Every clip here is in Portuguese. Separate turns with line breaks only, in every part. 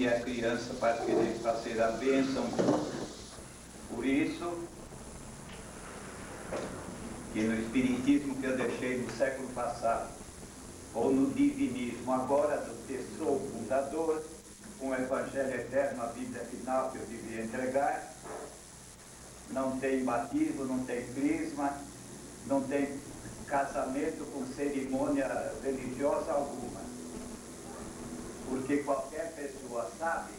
e a criança para querer fazer a bênção. Por isso que no Espiritismo que eu deixei no século passado, ou no Divinismo agora, do texto fundador, com o Evangelho Eterno, a Bíblia final que eu devia entregar, não tem batismo, não tem crisma, não tem casamento com cerimônia religiosa alguma. Porque qualquer pessoa sabe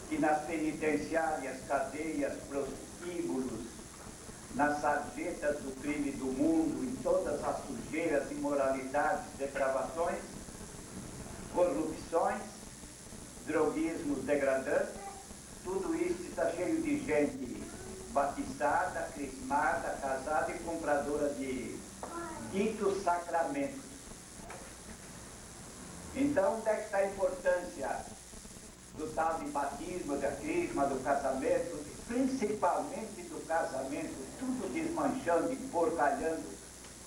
que nas penitenciárias, cadeias, prostíbulos, nas sarjetas do crime do mundo, em todas as sujeiras, imoralidades, depravações, corrupções, droguismos degradantes, tudo isso está cheio de gente batizada, crismada, casada e compradora de ditos sacramentos. Então, onde é que está a importância do tal de batismo, da crisma, do casamento, principalmente do casamento, tudo desmanchando e porcalhando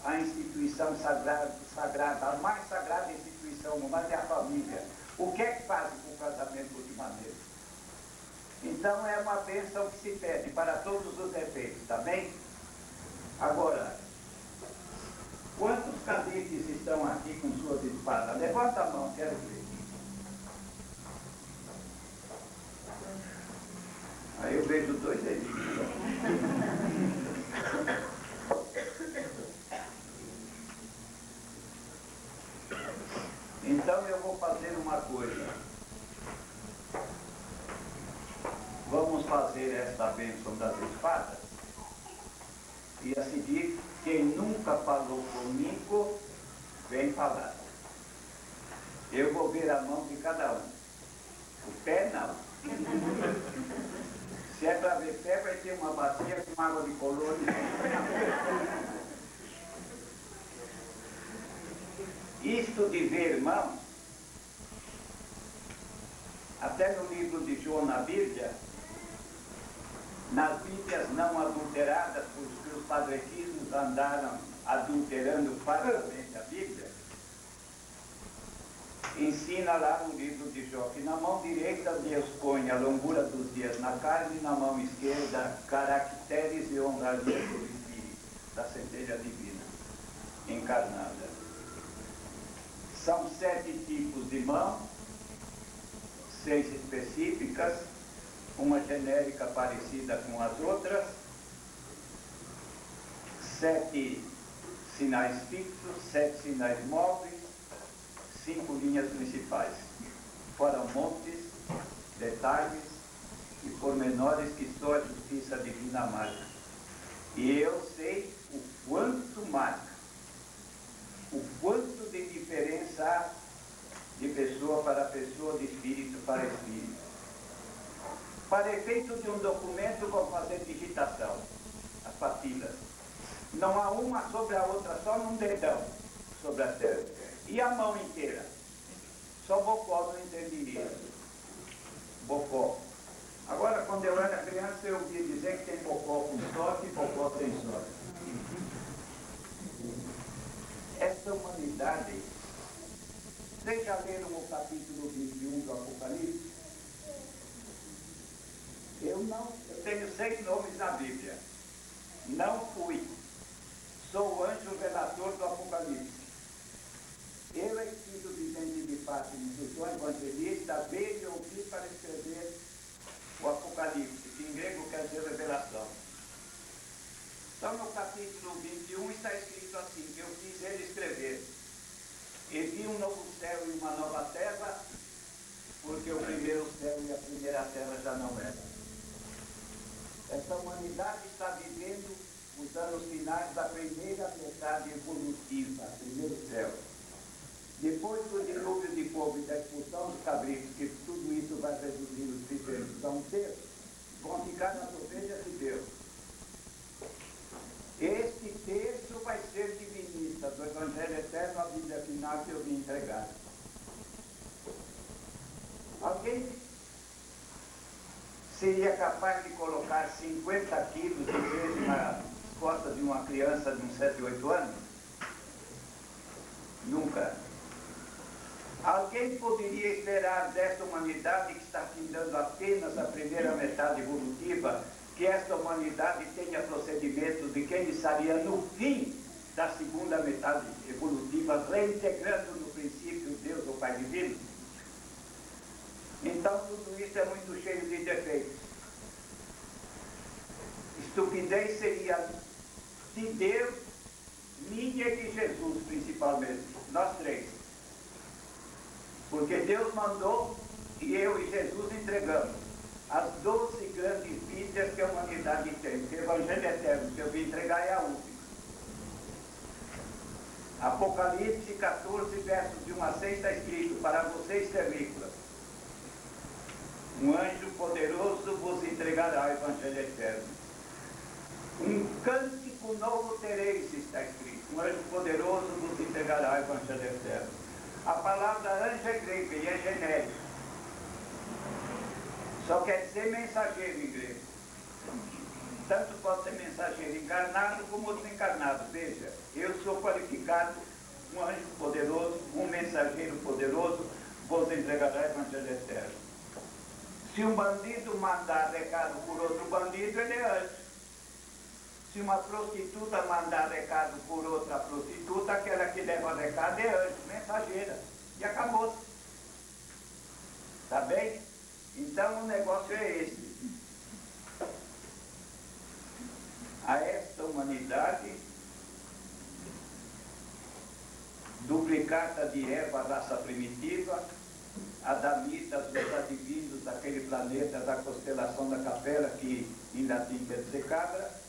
a instituição sagrada, a mais sagrada instituição humana é a família. O que é que fazem com o casamento ultimamente? Então é uma bênção que se pede para todos os efeitos, tá bem? Agora, quantos cadeites estão aqui com suas espadas? Levanta a mão, quero ver. Aí eu vejo dois dedinhos. Então eu vou fazer uma coisa. Vamos fazer esta bênção das espadas. E a seguir, quem nunca falou comigo, vem falar. Eu vou ver a mão de cada um. O pé não. Se é para ver pé, vai ter uma bacia com água de colônia. Isto de ver mão, até no livro de João na Bíblia, nas Bíblias não adulteradas, porque os padrequismos andaram adulterando fartamente a Bíblia, ensina lá no livro de Jó que na mão direita Deus põe a longura dos dias na carne e na mão esquerda caracteres e honrarias do Espírito, da centelha divina, encarnada. São 7 tipos de mão, 6 específicas, uma genérica parecida com as outras, 7 sinais fixos, 7 sinais móveis, 5 linhas principais, fora montes, detalhes e pormenores que só a justiça divina marca. E eu sei o quanto marca, o quanto de diferença há de pessoa para pessoa, de espírito para espírito. Para efeito de um documento, vou fazer digitação, as papilas. Não há uma sobre a outra, só num dedão sobre a terra. E a mão inteira? Só Bocó não entenderia. Bocó. Agora, quando eu era criança, eu ouvia dizer que tem Bocó com sorte e Bocó sem sorte. Esta humanidade, vocês já leram o capítulo 21 do Apocalipse? Eu tenho 6 nomes na Bíblia. Não fui. Sou o anjo relator do Apocalipse. Eu é filho de gente de Fátima, do João Evangelista, veio e ouvi para escrever o Apocalipse, que em grego quer dizer revelação. Então no capítulo 21 está escrito assim, que eu fiz ele escrever. E vi um novo céu e uma nova terra, porque o primeiro céu e a primeira terra já não eram. Essa humanidade está vivendo os anos finais da primeira metade evolutiva, primeiro céu. Depois do dilúvio de fogo e da expulsão dos cabritos, que tudo isso vai reduzir os primeiros a um terço, vão ficar nas ovelhas de Deus. Este terço vai ser divinista, do Evangelho Eterno, a Bíblia final que eu vim entregar. Alguém seria capaz de colocar 50 quilos de peso nas costas de uma criança de uns 7, 8 anos? Nunca. Alguém poderia esperar desta humanidade que está findando apenas a primeira metade evolutiva, que esta humanidade tenha procedimentos de quem estaria no fim da segunda metade evolutiva, reintegrando no princípio Deus, o Pai Divino? Então tudo isso é muito cheio de defeitos. Estupidez seria de Deus, minha e de Jesus principalmente, nós três. Porque Deus mandou e eu e Jesus entregamos as 12 grandes vidas que a humanidade tem. O Evangelho Eterno que eu vim entregar é a última. Apocalipse 14, versos de 1 a 6 está escrito: para vocês terrícolas, um anjo poderoso vos entregará o Evangelho Eterno. Um cântico novo tereis, está escrito. Um anjo poderoso vos entregará o Evangelho Eterno. A palavra anjo é grega e é genérica. Só quer dizer mensageiro em grego. Tanto pode ser mensageiro encarnado como desencarnado. Veja, eu sou qualificado, um anjo poderoso, um mensageiro poderoso, vos entregará o Evangelho Eterno. Se um bandido mandar recado por outro bandido, ele é anjo. Se uma prostituta mandar recado por outra prostituta, aquela que leva recado é anjo, mensageira. E acabou-se. Tá bem? Então o negócio é esse. A esta humanidade, duplicata de Eva, raça primitiva, adamitas, os adivinhos daquele planeta da constelação da Capela, que em latim quer dizer cabra.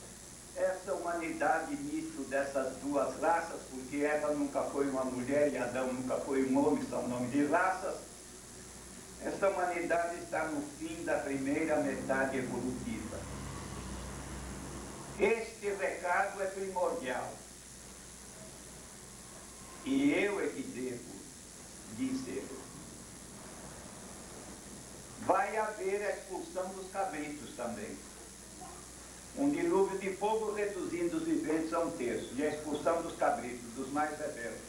Essa humanidade misto dessas duas raças, porque Eva nunca foi uma mulher e Adão nunca foi um homem, são nome de raças. Essa humanidade está no fim da primeira metade evolutiva. Este recado é primordial. E eu é que devo dizer. Vai haver a expulsão dos cabritos também. Um dilúvio de fogo reduzindo os viventes a 1/3, e a expulsão dos cabritos, dos mais rebeldes.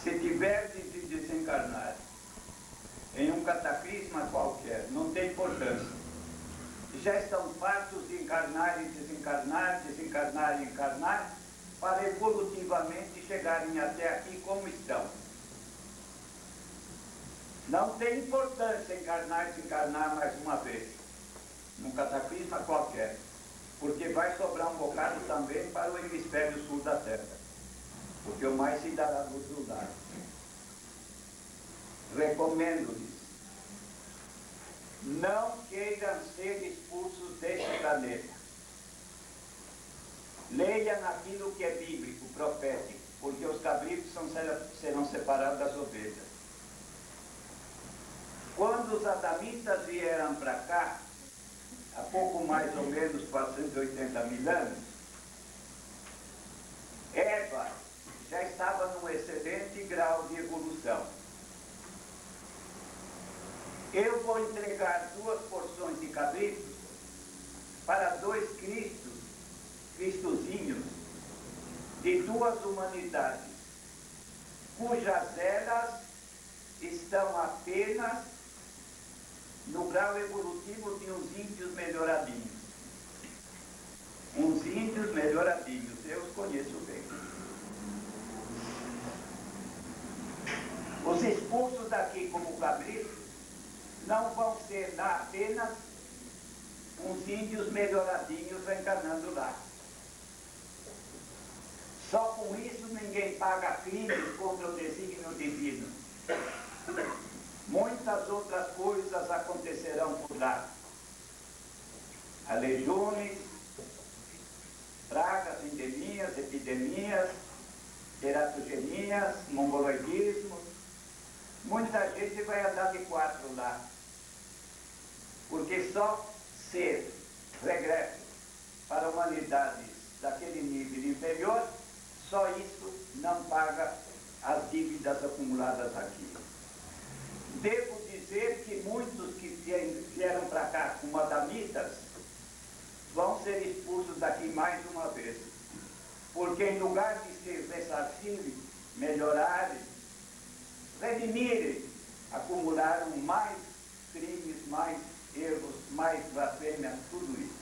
Se tiverdes de desencarnar em um cataclisma qualquer, não tem importância. Já estão fartos de encarnar e desencarnar, desencarnar e encarnar, para evolutivamente chegarem até aqui como estão. Não tem importância encarnar e desencarnar mais uma vez, num cataclisma qualquer, porque vai sobrar um bocado também para o hemisfério sul da Terra, porque o mais se dará do outro lado. Recomendo-lhes, não queiram ser expulsos deste planeta. Leiam aquilo que é bíblico, profético, porque os cabritos serão separados das ovelhas. Quando os adamitas vieram para cá, há pouco mais ou menos 480 mil anos, Eva já estava num excelente grau de evolução. Eu vou entregar 2 porções de cabritos para 2 Cristozinhos de 2 humanidades, cujas eras estão apenas no grau evolutivo de uns índios melhoradinhos. Uns índios melhoradinhos, eu os conheço bem. Os expulsos daqui como cabritos não vão ser apenas uns índios melhoradinhos reencarnando lá. Só com isso ninguém paga crimes contra o desígnio divino. Muitas outras coisas acontecerão por lá. Aleijões, pragas, endemias, epidemias, teratogenias, mongoloidismos. Muita gente vai andar de 4 lá. Porque só ser regresso para humanidades daquele nível inferior, só isso não paga as dívidas acumuladas aqui. Devo dizer que muitos que vieram para cá como adamitas vão ser expulsos daqui mais uma vez, porque em lugar de se ressarcirem, melhorarem, redimirem, acumularam mais crimes, mais erros, mais blasfêmias, tudo isso.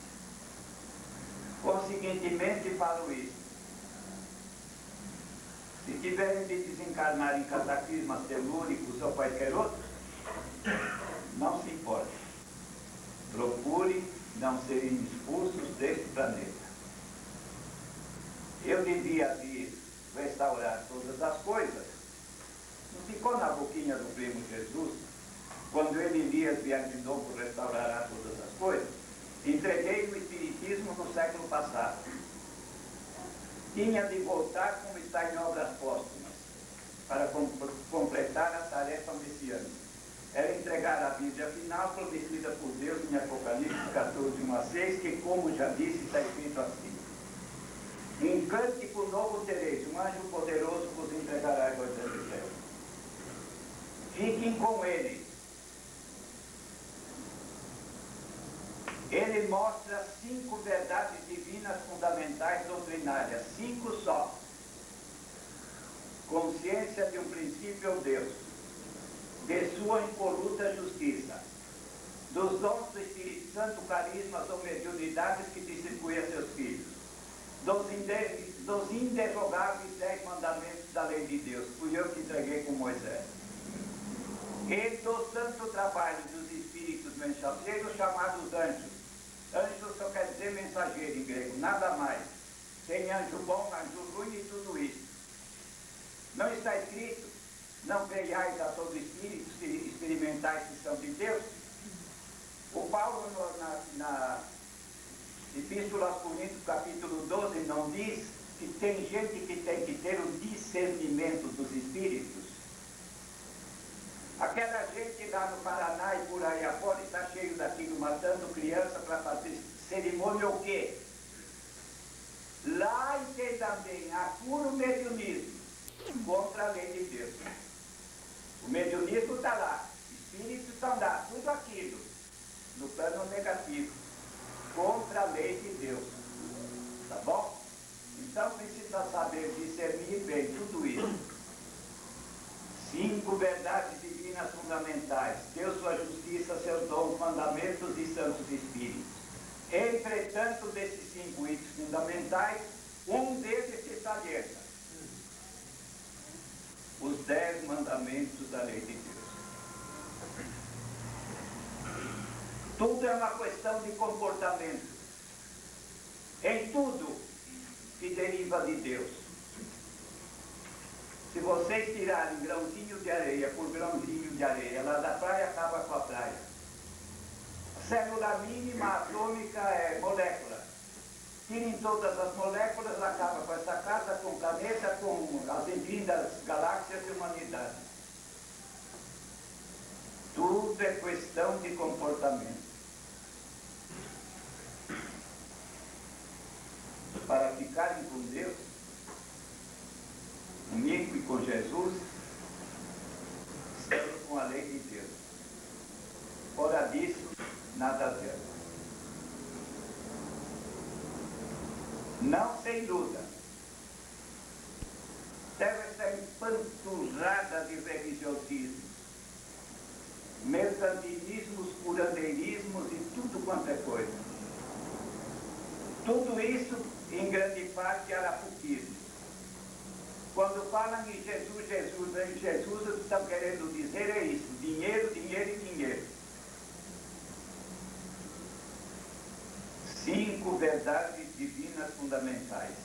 Conseguintemente, falo isso. Se tiverem de desencarnar em cataclismas telúricos ou qualquer outro, não se importe. Procure não serem expulsos deste planeta. Eu devia vir restaurar todas as coisas. Não ficou na boquinha do primo Jesus, quando ele Elias vier de novo restaurará todas as coisas. Entreguei o Espiritismo no século passado. Tinha de voltar como está em obras póstumas, para completar a tarefa messiânica. Era entregar a Bíblia final prometida por Deus em Apocalipse 14, 1 a 6, que, como já disse, está escrito assim: um cântico novo tereis, um anjo poderoso vos entregará as coisas do céu. Fiquem com ele. Ele mostra 5 verdades divinas fundamentais doutrinárias, 5 só. Consciência de um princípio Deus, de sua impoluta justiça, dos dons do Espírito Santo, carismas ou mediunidades que distribui a seus filhos, dos inderrogáveis 10 mandamentos da lei de Deus, fui eu que entreguei com Moisés, e do santo trabalho dos espíritos mensageiros chamados anjos. Anjo só quer dizer mensageiro em grego, nada mais. Tem anjo bom, anjo ruim e tudo isso. Não está escrito: não creiais a todo espírito, experimentais que são de Deus? O Paulo, na Epístola aos Coríntios, capítulo 12, não diz que tem gente que tem que ter o discernimento dos espíritos? Aquela gente lá no Paraná e por aí afora está cheio daquilo, matando criança para fazer cerimônia o quê? Lá e tem também a puro mediunismo contra a lei de Deus. O mediunismo está lá, espíritos estão lá, tudo aquilo, no plano negativo, contra a lei de Deus. Tá bom? Então precisa saber discernir bem tudo isso. 5 verdades divinas fundamentais: Deus, sua justiça, seus dons, mandamentos e santos espíritos. Entretanto, desses 5 itens fundamentais, um deles se salienta: os 10 mandamentos da lei de Deus. Tudo é uma questão de comportamento. Em tudo que deriva de Deus. Se vocês tirarem grãozinho de areia por grãozinho de areia lá da praia, acaba com a praia. A célula mínima atômica é molécula. Tirem todas as moléculas, acaba com essa casa, com o planeta, com as infinitas galáxias e humanidade. Tudo é questão de comportamento. Para ficarem com Deus, comigo e com Jesus, estamos com a lei de Deus. Fora disso, nada zero. Não se iluda. Terra está empanturrada de religiosismos, mercantilismos, curandeirismos e tudo quanto é coisa. Tudo isso, em grande parte, arapuquismo. Quando falam em Jesus, Jesus, em Jesus, o que estão querendo dizer é isso: dinheiro, dinheiro e dinheiro. 5 verdades divinas fundamentais: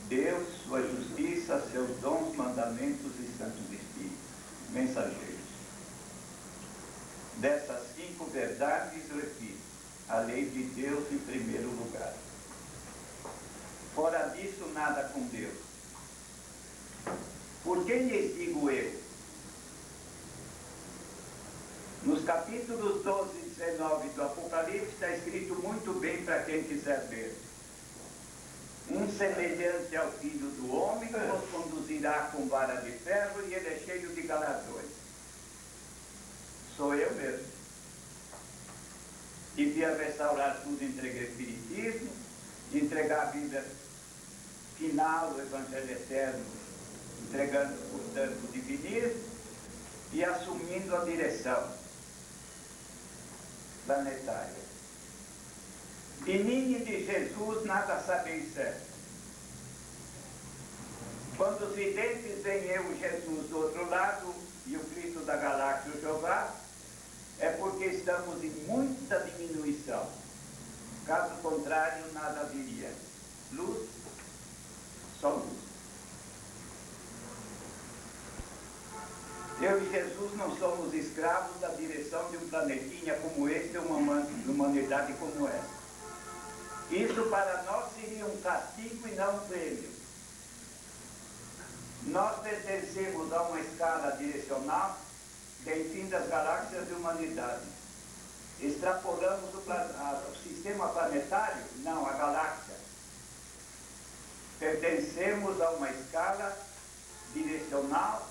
Deus, sua justiça, seus dons, mandamentos e santos espíritos, mensageiros. Dessas 5 verdades, repito, a lei de Deus em primeiro lugar. Fora disso, nada com Deus. Por que lhes digo eu? Nos capítulos 12 e 19 do Apocalipse está escrito muito bem para quem quiser ver. Um semelhante ao Filho do Homem nos conduzirá com vara de ferro e ele é cheio de galardões. Sou eu mesmo. Devia restaurar tudo, entreguei o Espiritismo, entregar a Bíblia final, o Evangelho Eterno, entregando, portanto, o divinismo e assumindo a direção planetária. De mim e de Jesus nada sabeis certo. Quando os videntes veem eu, Jesus, do outro lado, e o Cristo da galáxia, o Jeová, é porque estamos em muita diminuição. Caso contrário, nada viria. Luz, só luz. Eu e Jesus não somos escravos da direção de um planetinha como este, uma humanidade como essa. Isso para nós seria um castigo e não um prêmio. Nós pertencemos a uma escala direcional que é em fim das galáxias de humanidade. Extrapolamos o sistema planetário? Não, a galáxia. Pertencemos a uma escala direcional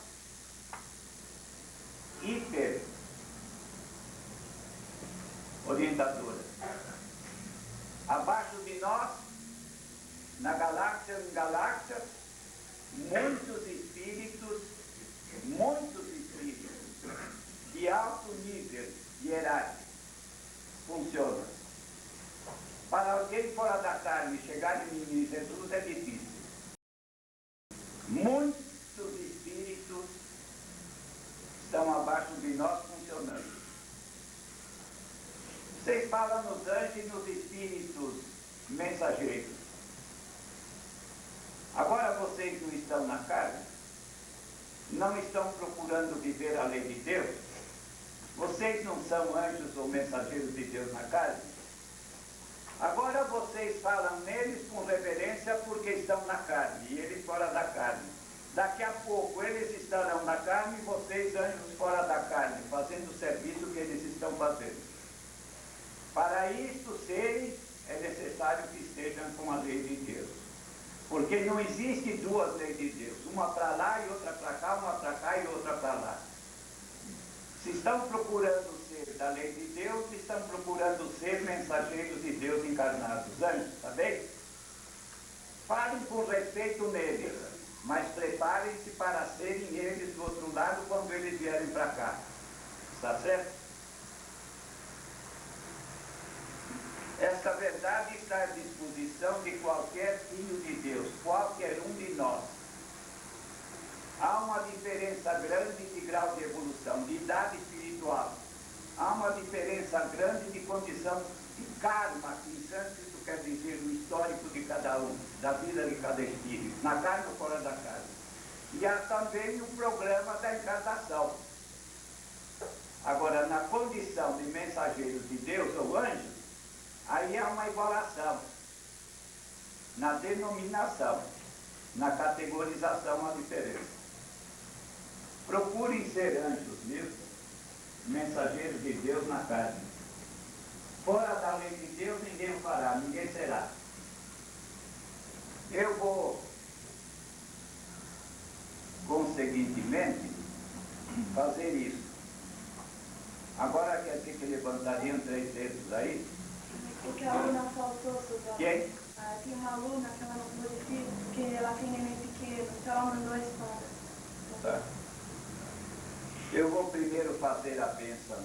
hiper orientadora. Abaixo de nós, na galáxia, em galáxias, muitos espíritos de alto nível hierárquico funcionam. Para alguém fora da carne chegar em mim, Jesus, é difícil. Muitos espíritos estão abaixo de nós funcionando. Vocês falam nos anjos e nos espíritos mensageiros. Agora vocês não estão na carne? Não estão procurando viver a lei de Deus? Vocês não são anjos ou mensageiros de Deus na carne? Agora vocês falam neles com reverência porque estão na carne e eles fora da carne. Daqui a pouco eles estarão na carne e vocês, anjos fora da carne, fazendo o serviço que eles estão fazendo. Para isto serem, é necessário que estejam com a lei de Deus. Porque não existe duas leis de Deus, uma para lá e outra para cá, uma para cá e outra para lá. Se estão procurando ser da lei de Deus, estão procurando ser mensageiros de Deus encarnados, anjos, tá bem? Falem com respeito neles, mas preparem-se para serem eles do outro lado quando eles vierem para cá. Está certo? Esta verdade está à disposição de qualquer filho de Deus, qualquer um de nós. Há uma diferença grande de grau de evolução, de idade espiritual. Há uma diferença grande de condição de karma, que em sânscrito quer dizer o histórico de cada um, da vida de cada espírito, na carne ou fora da carne. E há também o programa da encarnação. Agora, na condição de mensageiros de Deus ou anjos, aí há uma igualação, na denominação, na categorização há diferença. Procurem ser anjos mesmo, mensageiros de Deus na carne. Fora da lei de Deus ninguém o fará, ninguém será. Eu vou, conseguintemente, fazer isso. Agora quer dizer que levantariam 3 dedos aí?
Porque a aluna faltou, Suzana.
Quem?
Tem uma aluna que ela não pôde vir, porque ela tem neném pequeno, então ela mandou a espada.
Tá. Eu vou primeiro fazer a bênção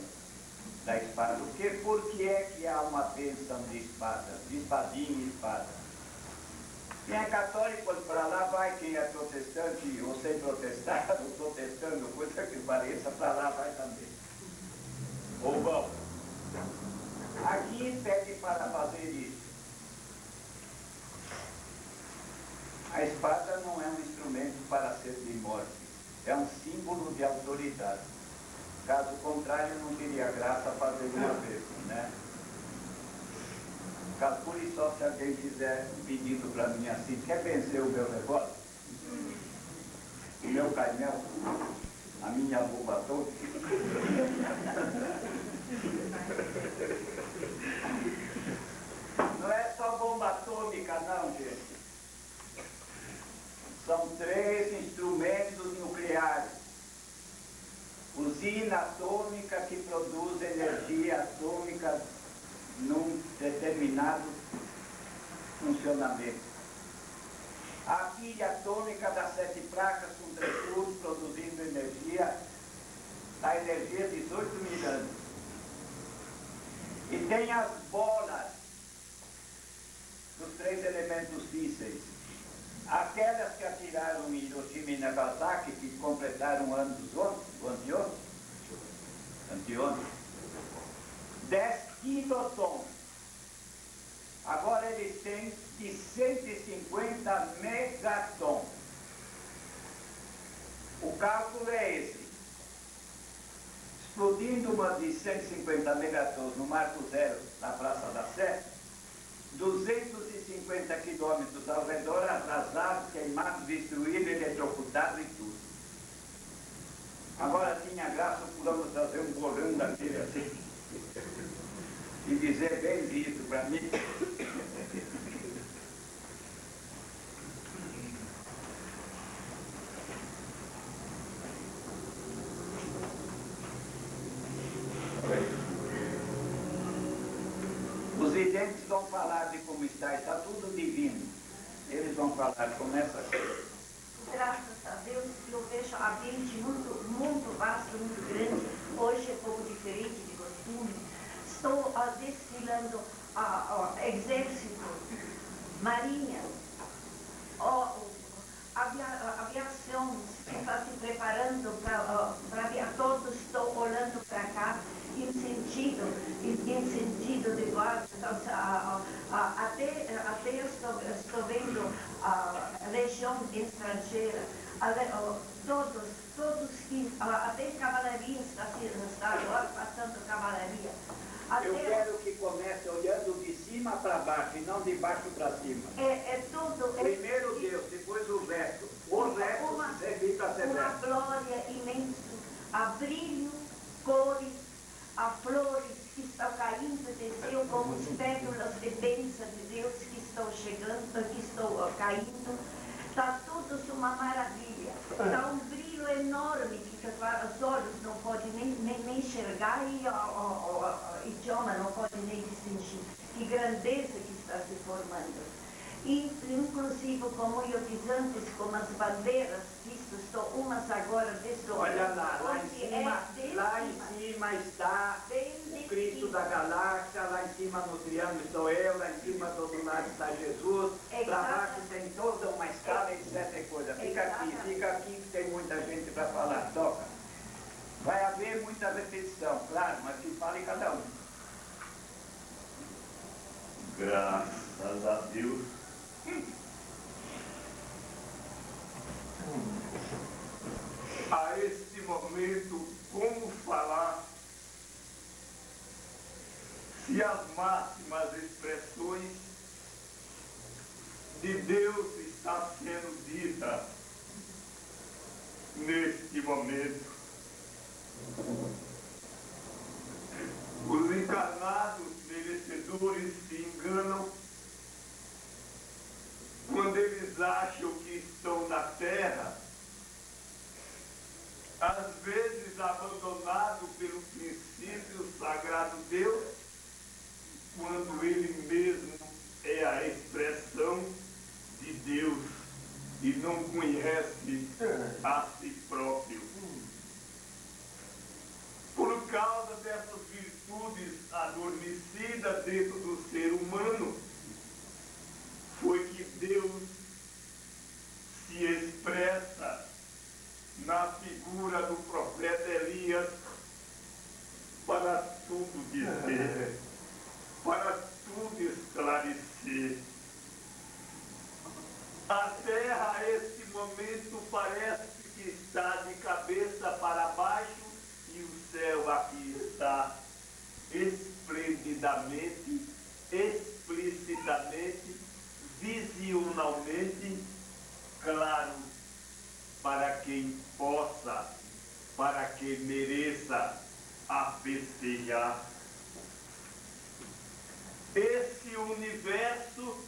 da espada. Por que é que há uma bênção de espada? De espadinha e espada. Quem é católico para lá vai, quem é protestante ou sem protestar, ou protestando, coisa que pareça, para lá vai também. Ou vão. Aqui pede para fazer isso. A espada não é um instrumento para ser de morte, é um símbolo de autoridade. Caso contrário, não teria graça fazer uma vez, né? Calcule só se alguém fizer um pedido para mim assim: quer vencer o meu revólver? O meu caimel? A minha bomba toda? Não é só bomba atômica, não, gente. São 3 instrumentos nucleares. Usina atômica que produz energia atômica num determinado funcionamento. A pilha atômica das 7 placas com 3 luzes produzindo energia, a energia de 18 mil anos. E tem as bolas dos 3 elementos físseis. Aquelas que atiraram em Hiroshima e Nagasaki, que completaram anos anteontem, 10 quilotons. Agora eles têm de 150 megatons. O cálculo é esse. Explodindo uma de 150 megatons no Marco Zero, na Praça da Sé, 250 quilômetros ao redor, arrasados, queimados, destruídos, eletrocutados e tudo. Agora tinha graça o fulano trazer um bolão daquele assim e dizer bem visto para mim. Os videntes vão falar de como está tudo divino. Eles vão falar, começa assim.
Graças a Deus, eu vejo a mente muito vasta, muito grande. Hoje é um pouco diferente de costume. Estou desfilando exército, marinha, aviação, que está se preparando para todos. Estou olhando para cá em sentido de guarda. Até estou vendo a legião estrangeira, todos que, até cavalaria está agora passando cavalaria.
Eu quero que comece olhando de cima para baixo e não de baixo para cima.
É tudo.
Primeiro Deus, depois o resto. O resto servir para ser
uma
resto.
glória imensa, a brilho, cores, a flores que estão caindo de Deus, como espéculas de bênção de Deus que estão chegando, que estão caindo. Está tudo uma maravilha. Está um brilho enorme que os olhos não podem nem enxergar e o idioma não pode nem distinguir. Que grandeza que está se formando. E, inclusive, como eu disse antes, como as bandeiras, estão umas agora desse
Olha lá em cima está o Cristo da galáxia, lá em cima no triângulo estou eu, lá em cima do outro lado está Jesus, para baixo tem toda uma escala, etc. coisa. Fica aqui que tem muita gente para falar, toca. Vai haver muita repetição, claro, mas que fale cada um.
Graças a Deus. A este momento, como falar se as máximas expressões de Deus estão sendo ditas neste momento? Os encarnados merecedores se enganam quando eles acham que estão na terra, às vezes abandonado pelo princípio sagrado Deus, quando ele mesmo é a expressão de Deus e não conhece a si próprio. Por causa dessas virtudes adormecidas dentro do ser humano, foi que Deus se expressa na figura do profeta Elias para tudo dizer, para tudo esclarecer. A terra, a este momento, parece que está de cabeça para baixo e o céu aqui está esplendidamente, explicitamente, visionalmente claro para quem possa, para quem mereça a festejar. Esse universo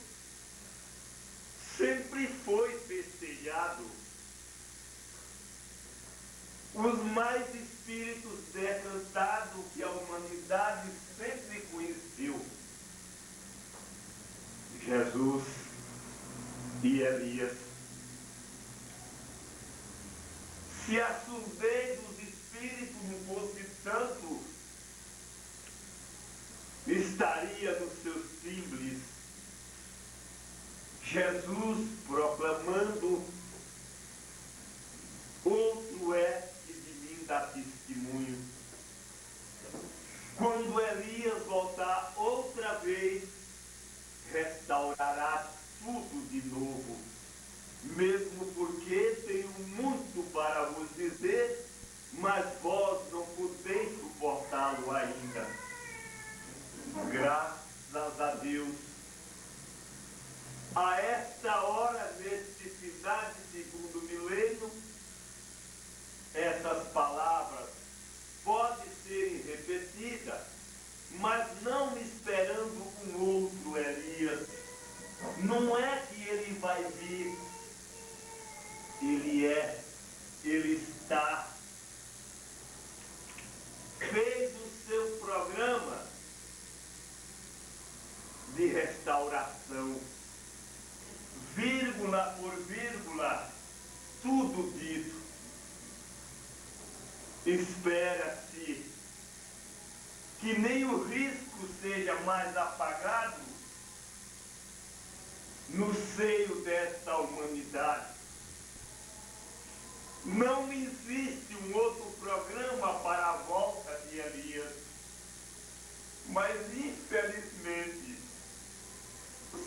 sempre foi festejado. Os mais espíritos decantados que a humanidade sempre conheceu, Jesus e Elias, Se a surdez dos espíritos não fosse tanto, estaria nos seus timbres Jesus proclamando: outro é que de mim dá testemunho. Quando Elias voltar outra vez, restaurará tudo de novo, mesmo porque tenho muito para vos dizer, mas vós não podeis suportá-lo ainda. Graças a Deus. A esta hora, neste final de segundo milênio, essas palavras podem ser repetidas, mas não esperando um outro Elias. Não é que ele vai vir, ele está. Fez o seu programa de restauração, vírgula por vírgula, tudo dito. Espera-se que nem o risco seja mais apagado no seio desta humanidade. Não existe um outro programa para a volta de Elias, mas infelizmente,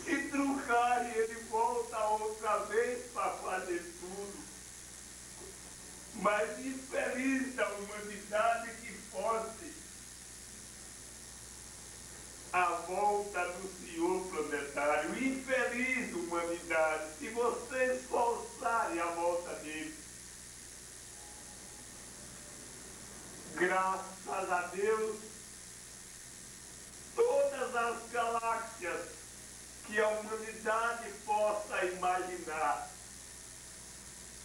se truncar, ele volta outra vez para fazer tudo. Mas infeliz da humanidade que fosse a volta do Senhor planetário. Infeliz humanidade, se vocês forçarem a volta dele. Graças a Deus, todas as galáxias que a humanidade possa imaginar,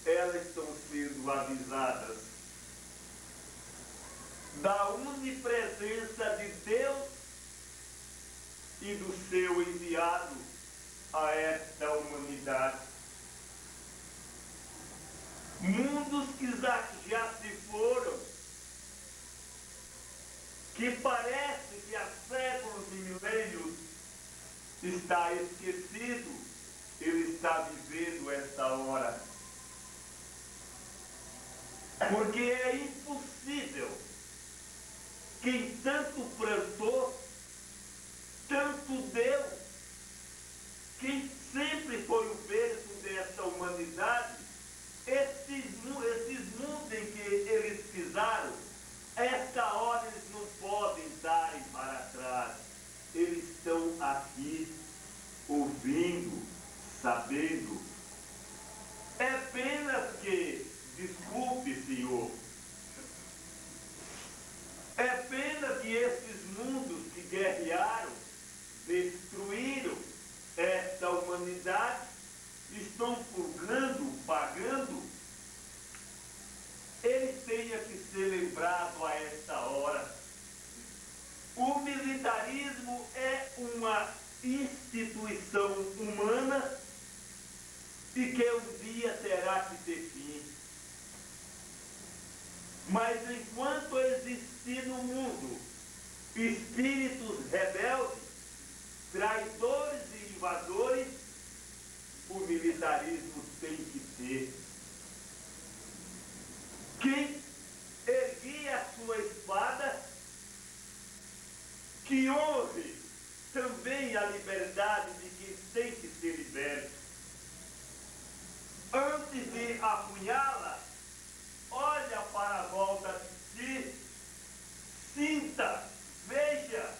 elas estão sendo avisadas da onipresença de Deus e do seu enviado a esta humanidade. Mundos que já se foram, que parece que há séculos e milênios está esquecido, ele está vivendo esta hora. Porque é impossível quem tanto plantou, tanto deu, quem sempre foi o berço desta humanidade, esses mundos em que eles pisaram, esta hora eles não podem darem para trás. Eles estão aqui, ouvindo, sabendo. É apenas que, desculpe, Senhor, é pena que esses mundos que guerrearam, destruíram esta humanidade, estão pagando, ele tenha que ser lembrado a esta hora. O militarismo é uma instituição humana e que um dia terá que ter fim. Mas enquanto existir no mundo espíritos rebeldes, traidores e invasores, o militarismo tem que ter. Quem erguer a sua espada, que honre também a liberdade de quem tem que ser liberto. Antes de apunhá-la, olha para a volta de si, sinta, veja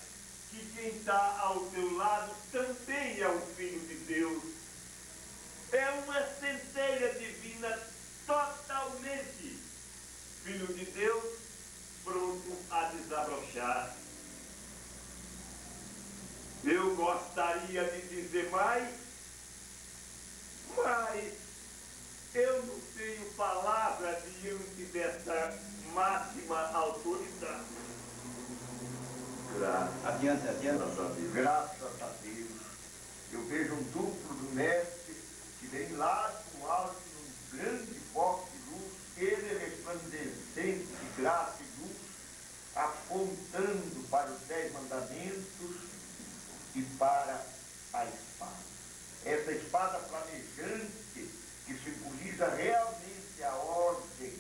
que quem está ao teu lado também é um filho de Deus. É uma centelha divina totalmente filho de Deus, pronto a desabrochar. Eu gostaria de dizer mais, mas eu não tenho palavra diante dessa máxima autoridade.
Adiante. Graças a Deus. Eu vejo um duplo do mestre que vem lá do alto, num grande foco de luz, ele
resplandecente de graça e luz, apontando para os 10 mandamentos e para a espada. Essa espada flamejante que simboliza realmente a ordem.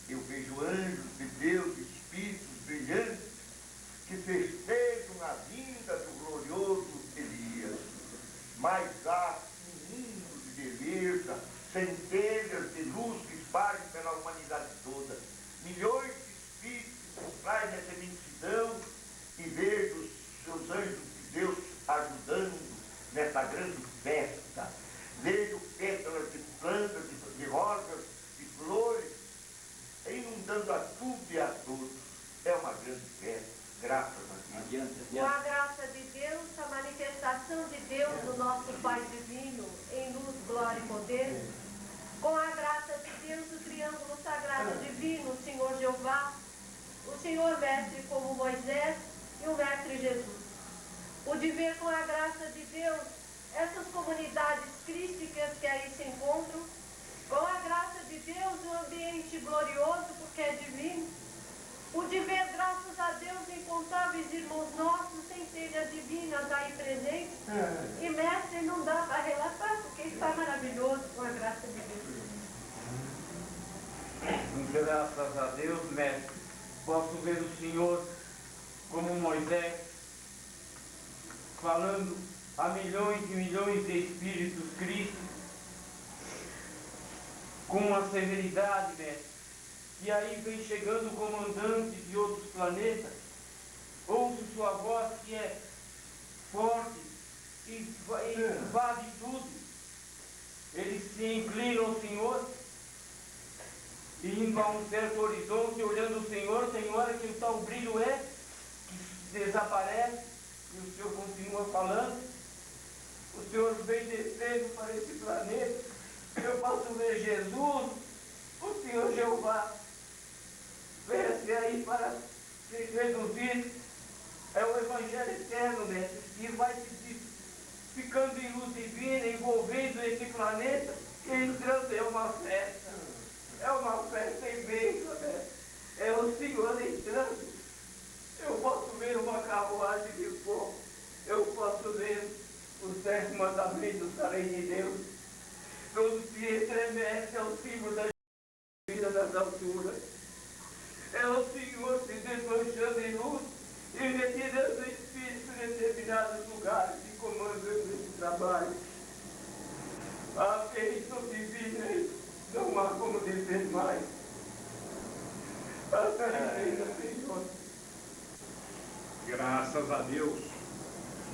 Eu vejo anjos de Deus, espíritos brilhantes, que festejam a vinda do glorioso Elias. Mas há um mundo de beleza, centelhas de luz que espalham pela humanidade toda. Milhões de espíritos que saem nessa imensidão e vejo os seus anjos de Deus ajudando nessa grande festa. Vejo pétalas de plantas, de rosas, de flores, inundando a tudo e a todos. É uma grande festa, graças a Deus.
Com a graça de Deus, a manifestação de Deus, o nosso Pai Divino, em luz, glória e poder. Com a graça de Deus, o triângulo sagrado divino, o Senhor Jeová, o Senhor Mestre como Moisés e o Mestre Jesus. O de ver com a graça de Deus essas comunidades crísticas que aí se encontram, com a graça de Deus um ambiente glorioso porque é divino, o de ver, graças a Deus, incontáveis irmãos nossos, centelhas divinas aí presentes, e mestre não dá para relatar porque está maravilhoso com a graça de Deus.
Graças a Deus, mestre, posso ver o Senhor como Moisés, falando a milhões e milhões de espíritos crísticos, com uma severidade, mestre. E aí vem chegando comandantes de outros planetas, ouço sua voz que é forte e invade tudo. Eles se inclinam ao Senhor, e indo a um certo horizonte, olhando o Senhor, tem hora que o tal brilho que desaparece, e o Senhor continua falando. O Senhor vem descendo para esse planeta, eu posso ver Jesus, o Senhor Jeová, desce aí para se reduzir. É o Evangelho eterno, mestre, que vai ficando em luz divina, envolvendo esse planeta, entrando. É uma festa. É uma festa imensa, né? É o Senhor entrando. Eu posso ver uma carruagem de fogo. Eu posso ver os 10 mandamentos da lei de Deus. Todos se estremecem ao símbolo da vida das alturas. É o Senhor se desmanchando em luz e retirando espíritos de determinados lugares e comandando esse trabalho. A bênção divina, não há como dizer mais. A bênção, Senhor.
Graças a Deus,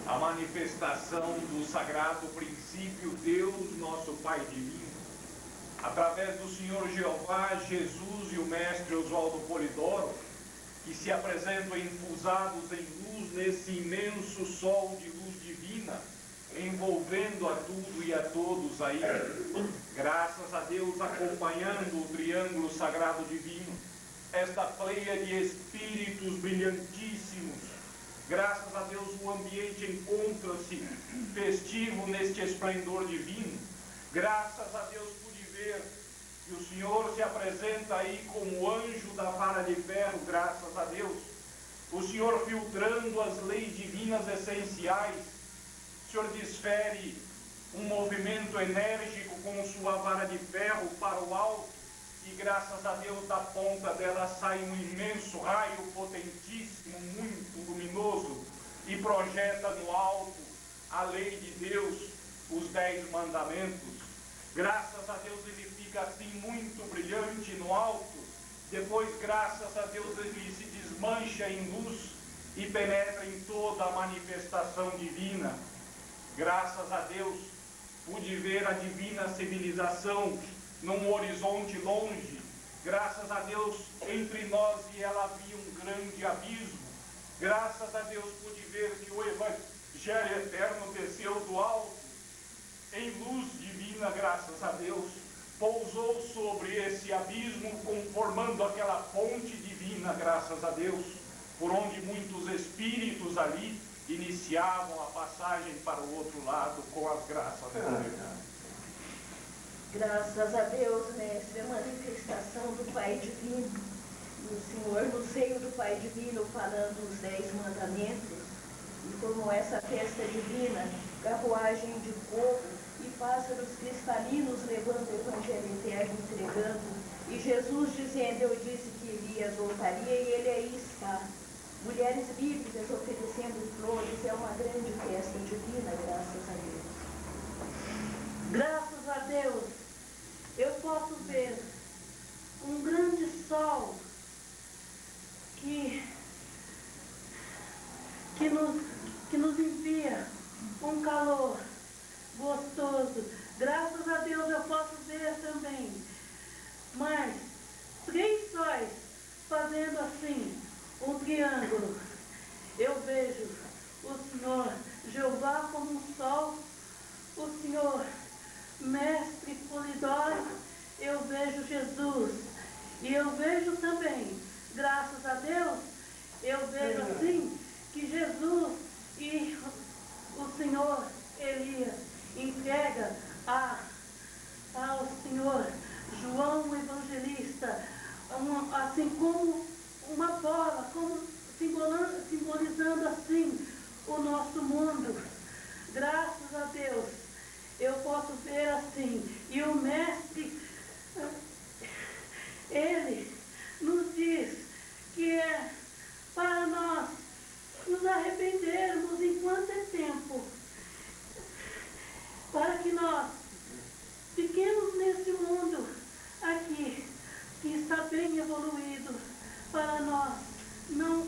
a manifestação do sagrado princípio Deus, nosso Pai Divino, através do Senhor Jeová, Jesus e o Mestre Oswaldo Polidoro, que se apresentam infusados em luz nesse imenso sol de luz divina, envolvendo a tudo e a todos aí, graças a Deus, acompanhando o triângulo sagrado divino, esta pleia de espíritos brilhantíssimos. Graças a Deus o ambiente encontra-se festivo neste esplendor divino. Graças a Deus pude ver que o Senhor se apresenta aí como anjo da vara de ferro, graças a Deus. O Senhor filtrando as leis divinas essenciais. O Senhor desfere um movimento enérgico com sua vara de ferro para o alto, e graças a Deus da ponta dela sai um imenso raio potentíssimo, muito luminoso, e projeta no alto a lei de Deus, os 10 mandamentos. Graças a Deus ele fica assim muito brilhante no alto. Depois, graças a Deus, ele se desmancha em luz e penetra em toda a manifestação divina. Graças a Deus pude ver a divina civilização num horizonte longe. Graças a Deus, entre nós e ela havia um grande abismo. Graças a Deus pude ver que o Evangelho eterno desceu do alto em luz divina, graças a Deus, pousou sobre esse abismo, conformando aquela ponte divina, graças a Deus, por onde muitos espíritos ali iniciavam a passagem para o outro lado com as graças de Deus.
Graças a Deus, mestre, a manifestação do Pai Divino, o Senhor no seio do Pai Divino falando os 10 mandamentos, e como essa festa divina, carruagem de fogo e pássaros cristalinos levando o Evangelho eterno, entregando, e Jesus dizendo, eu disse que Elias voltaria e ele aí está. Mulheres bíblicas oferecendo flores, é uma grande festa divina, graças a Deus.
Graças a Deus, eu posso ver um grande sol que nos envia um calor gostoso. Graças a Deus eu posso ver também. Mas 3 sóis fazendo assim, um triângulo. Eu vejo o Senhor Jeová como um sol, o Senhor Mestre Polidoro, eu vejo Jesus. E eu vejo também, graças a Deus, eu vejo assim que Jesus e o Senhor Elias entrega ao Senhor João Evangelista, assim como uma bola, como simbolizando assim o nosso mundo. Graças a Deus, eu posso ver assim. E o Mestre, ele nos diz que é para nós nos arrependermos enquanto é tempo, para que nós fiquemos nesse mundo aqui, que está bem evoluído, para nós não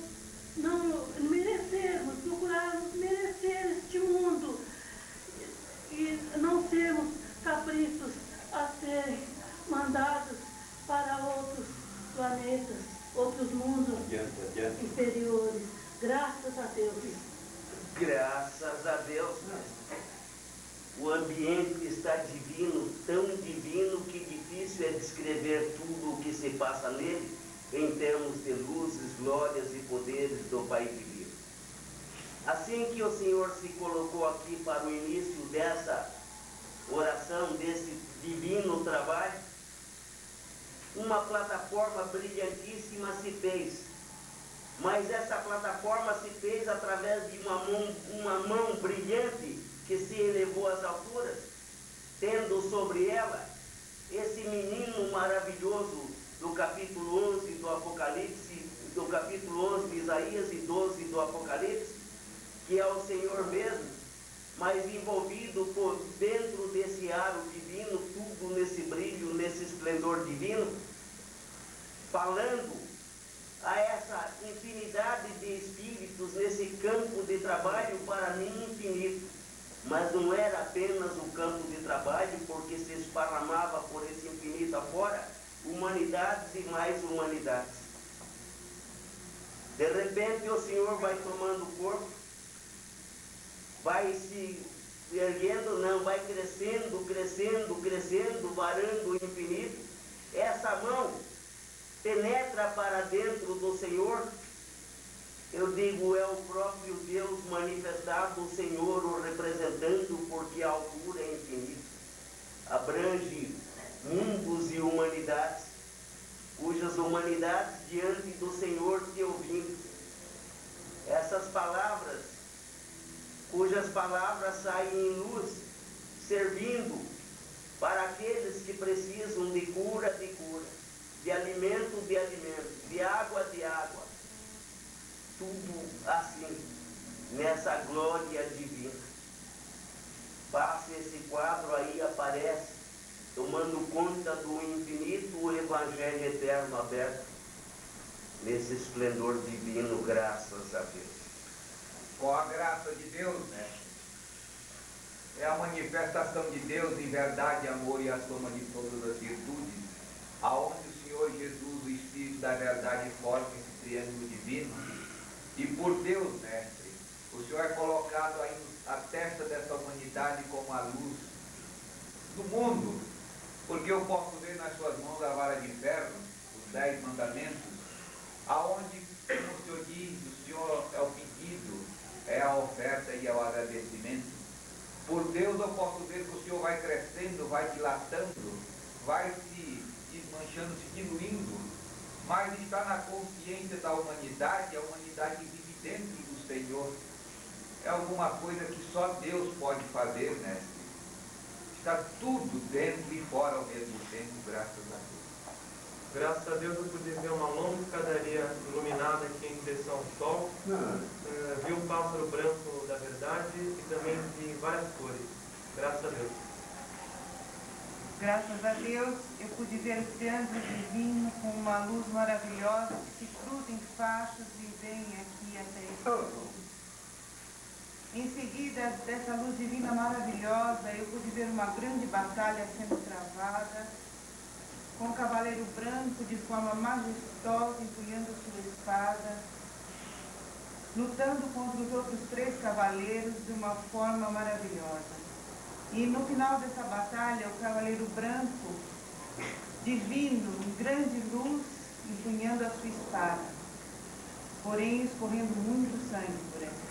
merecermos, procurarmos merecer este mundo e não sermos caprichos a serem mandados para outros planetas, outros mundos inferiores. Graças a Deus.
Graças a Deus, o ambiente está divino, tão divino que difícil é descrever tudo o que se passa nele em termos de luzes, glórias e poderes do Pai Divino. Assim que o Senhor se colocou aqui para o início dessa oração, desse divino trabalho, uma plataforma brilhantíssima se fez. Mas essa plataforma se fez através de uma mão brilhante que se elevou às alturas, tendo sobre ela esse menino maravilhoso do capítulo 11 do Apocalipse, do capítulo 11 de Isaías e 12 do Apocalipse, que é o Senhor mesmo, mas envolvido por dentro desse aro divino, tudo nesse brilho, nesse esplendor divino, falando a essa infinidade de espíritos nesse campo de trabalho para mim infinito. Mas não era apenas o campo de trabalho, porque se esparramava por esse infinito afora, humanidades e mais humanidades. De repente o Senhor vai tomando corpo, vai se erguendo, não, vai crescendo, crescendo, crescendo, varando o infinito. Essa mão penetra para dentro do Senhor. Eu digo, é o próprio Deus manifestado, o Senhor o representando, porque a altura é infinita. Abrange mundos e humanidades, cujas humanidades diante do Senhor te ouvindo. Essas palavras, cujas palavras saem em luz, servindo para aqueles que precisam de cura, de alimento, de água, tudo assim, nessa glória divina. Passa esse quadro aí, aparece, tomando conta do infinito, o Evangelho eterno aberto, nesse esplendor divino, graças a Deus.
Com a graça de Deus, né? É a manifestação de Deus em verdade, amor e a soma de todas as virtudes, aonde o Senhor Jesus, o Espírito da verdade, forma esse triângulo divino. E por Deus, mestre, o Senhor é colocado aí à testa dessa humanidade como a luz do mundo, porque eu posso ver nas suas mãos a vara de ferro, os 10 mandamentos, aonde, como o Senhor diz, o Senhor é o pedido, é a oferta e é o agradecimento.
Por Deus eu posso ver que o Senhor vai crescendo, vai dilatando, vai se desmanchando, se diluindo, mas está na consciência da humanidade, a humanidade vive dentro do Senhor. É alguma coisa que só Deus pode fazer, né? Está tudo dentro e fora ao mesmo tempo, graças a Deus.
Graças a Deus eu pude ver uma longa escadaria iluminada aqui em direção ao sol. Vi um pássaro branco da verdade e também vi várias cores. Graças a Deus.
Graças a Deus eu pude ver o triângulo divino com uma luz maravilhosa que se cruza em faixas e vem aqui até esse. Em seguida dessa luz divina maravilhosa, eu pude ver uma grande batalha sendo travada, com o cavaleiro branco de forma majestosa empunhando sua espada, lutando contra os outros 3 cavaleiros de uma forma maravilhosa. E no final dessa batalha, o cavaleiro branco, divino, em grande luz, empunhando a sua espada, porém escorrendo muito sangue por ela.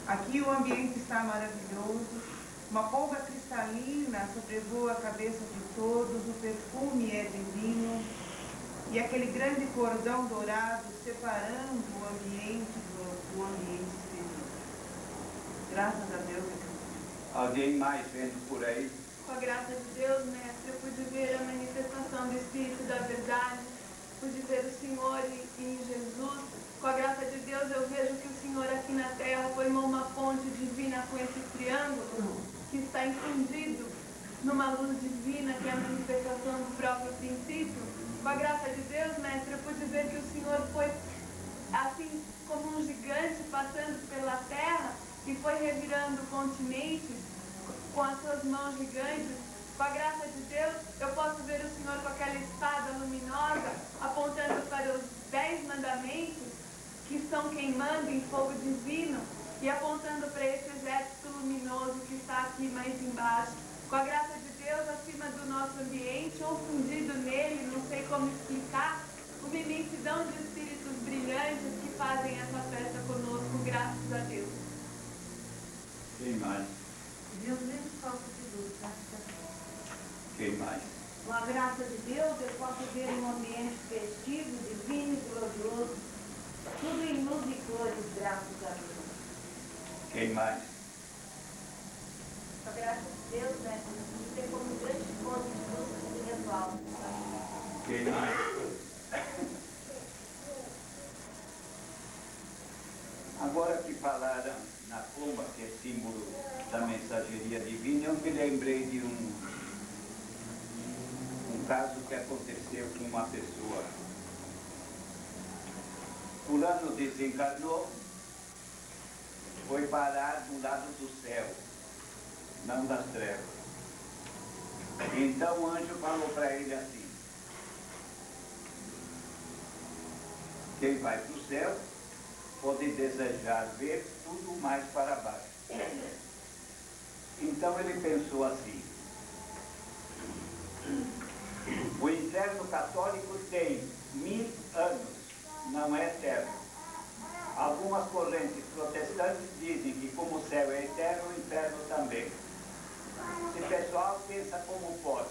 Aqui o ambiente está maravilhoso, uma polva cristalina sobrevoa a cabeça de todos, o perfume é divino, e aquele grande cordão dourado separando o ambiente do ambiente espiritual. Graças a Deus.
Alguém mais vendo por aí?
Com a graça de Deus, mestre, eu pude ver a manifestação do Espírito da verdade, pude ver o Senhor em Jesus. Com a graça de Deus, eu vejo que o Senhor aqui na terra formou uma ponte divina com esse triângulo que está infundido numa luz divina que é a manifestação do próprio princípio. Com a graça de Deus, mestre, eu pude ver que o Senhor foi assim como um gigante passando pela terra e foi revirando continentes com as suas mãos gigantes. Com a graça de Deus, eu posso ver o Senhor com aquela espada luminosa apontando para os 10 mandamentos que estão queimando em fogo divino e apontando para esse exército luminoso que está aqui mais embaixo. Com a graça de Deus, acima do nosso ambiente, ou fundido nele, não sei como explicar, uma imensidão de espíritos brilhantes que fazem essa festa conosco, graças a Deus.
Quem mais?
Deus mesmo falta de luz, graças a Deus.
Quem mais?
Com a graça de Deus, eu posso ver um ambiente festivo, divino e glorioso, tudo em luz e cores, graças a Deus.
Quem mais?
Com a graça de Deus, né? Não tem como um grande ponto de luz espiritual.
Quem mais? Agora que falaram na pomba, que é símbolo da mensageria divina, eu me lembrei de um caso que aconteceu com uma pessoa. Fulano desencarnou, foi parar do lado do céu, não das trevas. Então o anjo falou para ele assim: quem vai para o céu pode desejar ver tudo mais para baixo. Então ele pensou assim: o inferno católico tem 1000 anos, não é eterno. Algumas correntes protestantes dizem que como o céu é eterno, o inferno também. Esse pessoal pensa como pode.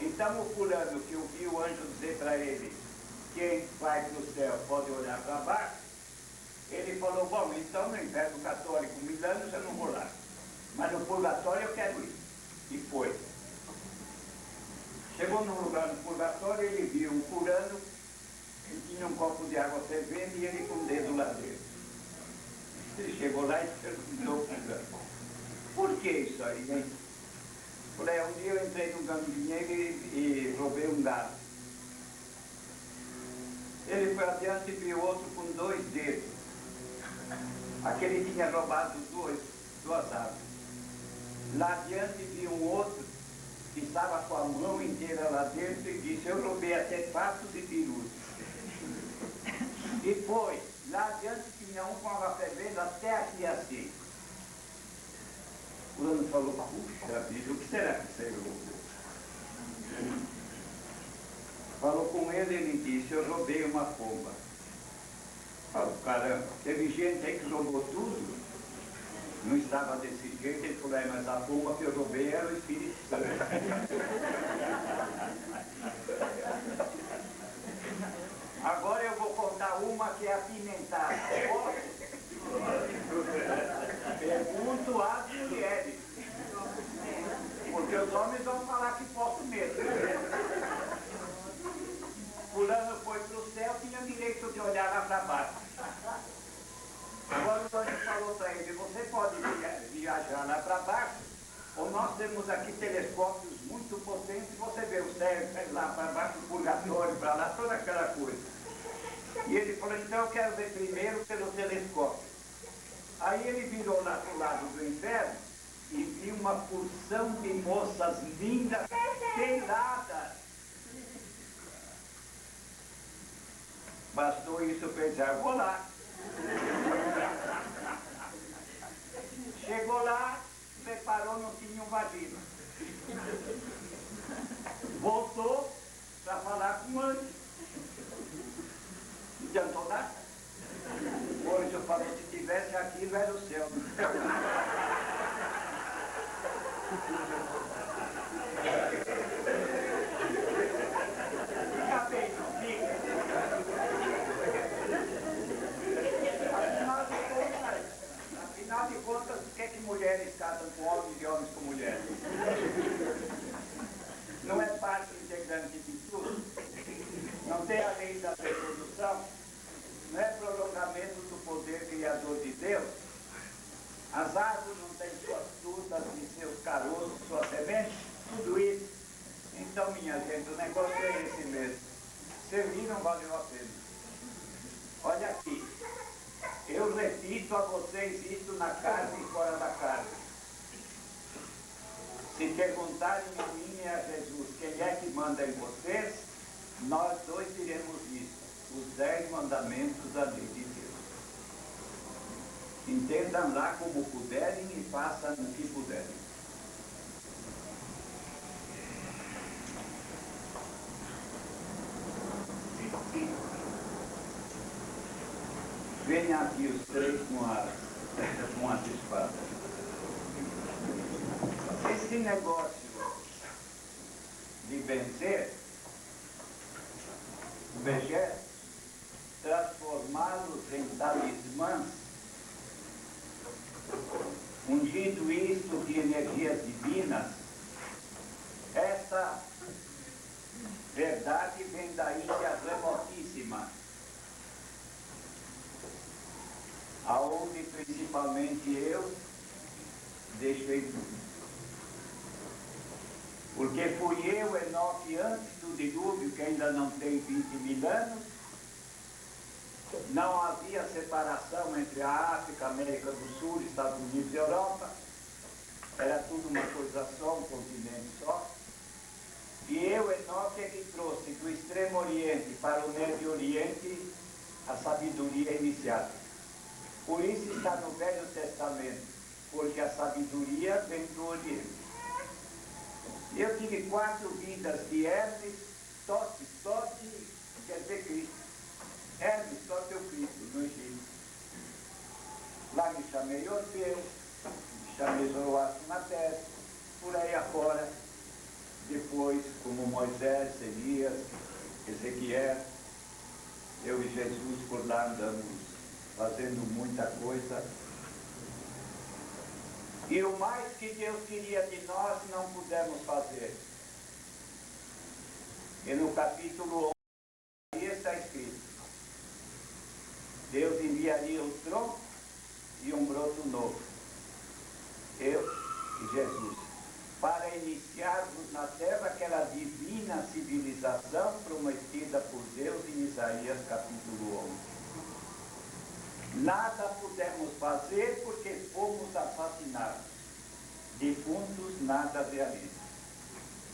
Então o fulano que ouviu o anjo dizer para ele: quem vai para o céu pode olhar para baixo, ele falou: bom, então no inferno católico 1000 anos eu não vou lá, mas no purgatório eu quero ir. E foi. Chegou num lugar no purgatório, ele viu um fulano, ele tinha um copo de água fervendo e ele com o dedo lá dentro. Ele chegou lá e perguntou para o fulano: por que isso aí, hein? Falei: um dia eu entrei no galinheiro e roubei um galo. Ele foi adiante e viu outro com 2 dedos. Aquele tinha roubado 2 aves. Lá adiante viu um outro que estava com a mão inteira lá dentro e disse: eu roubei até patos e perus. E foi. Lá adiante tinha um com água fervendo até aqui assim. O fulano falou: puxa vida, o que será que você roubou? Falou com ele, ele disse: eu roubei uma pomba. Falou: caramba, teve gente aí que roubou tudo. Não estava desse jeito, ele falou, mas a pomba que eu roubei era o Espírito Santo. Agora eu vou contar uma que é apimentada. Pergunto às mulheres. Porque os homens vão falar que posso mesmo. Fulano foi para o céu, tinha direito de olhar lá para baixo. Agora o anjo falou para ele, você pode viajar lá para baixo, ou nós temos aqui telescópios muito potentes, você vê o céu lá para baixo, o purgatório, para lá, toda aquela coisa. E ele falou, então eu quero ver primeiro pelo telescópio. Aí ele virou lá para o lado do inferno e viu uma porção de moças lindas, peladas. Bastou isso pensar, vou lá. Chegou lá, preparou, não tinha um vagina. Voltou para falar com o anjo. Não adiantou nada. O anjo falou, se tivesse aquilo era o céu. Fica bem, não fica? Afinal de contas, por que mulheres casam com homens e homens com mulheres? Não é parte integrante de tudo? Não tem a lei da reprodução? Não é prolongamento do poder criador de Deus? As árvores não têm suas frutas, e seus caroços, suas sementes? Tudo isso. Então, minha gente, o negócio é esse mesmo. Servir não valeu a pena. Olha aqui. Eu repito a vocês isso na carne e fora da carne. Se perguntarem a mim e a Jesus quem é que manda em vocês, nós dois diremos isso. Os 10 mandamentos da lei de Deus. Entendam lá como puderem e façam o que puderem. Venham aqui os 3 com as espadas. Esse negócio de vencer, objetos, transformá-los em talismãs, ungindo isto de energias divinas, essa verdade vem da Índia remotíssima, aonde principalmente eu deixei tudo. Porque fui eu, Enoque, antes do dilúvio, que ainda não tem 20.000 anos, não havia separação entre a África, a América do Sul, Estados Unidos e Europa, era tudo uma coisa só, um continente só. E eu, Enoque, é que trouxe do Extremo Oriente para o Médio Oriente a sabedoria iniciática. Por isso está no Velho Testamento, porque a sabedoria vem do Oriente. Eu tive 4 vidas de Hermes, Tote quer dizer Cristo. Hermes, Tote é o Cristo, no Egito. Lá me chamei Orfeu, me chamei Zoroastro na terra, por aí afora. Depois, como Moisés, Elias, Ezequiel, eu e Jesus por lá andamos fazendo muita coisa. E o mais que Deus queria de nós, não pudemos fazer. E no capítulo 11, está escrito, Deus enviaria um tronco e um broto novo. Eu e Jesus. Para iniciarmos na terra aquela divina civilização prometida por Deus em Isaías capítulo 11. Nada pudemos fazer porque fomos assassinados. Defuntos nada realizam.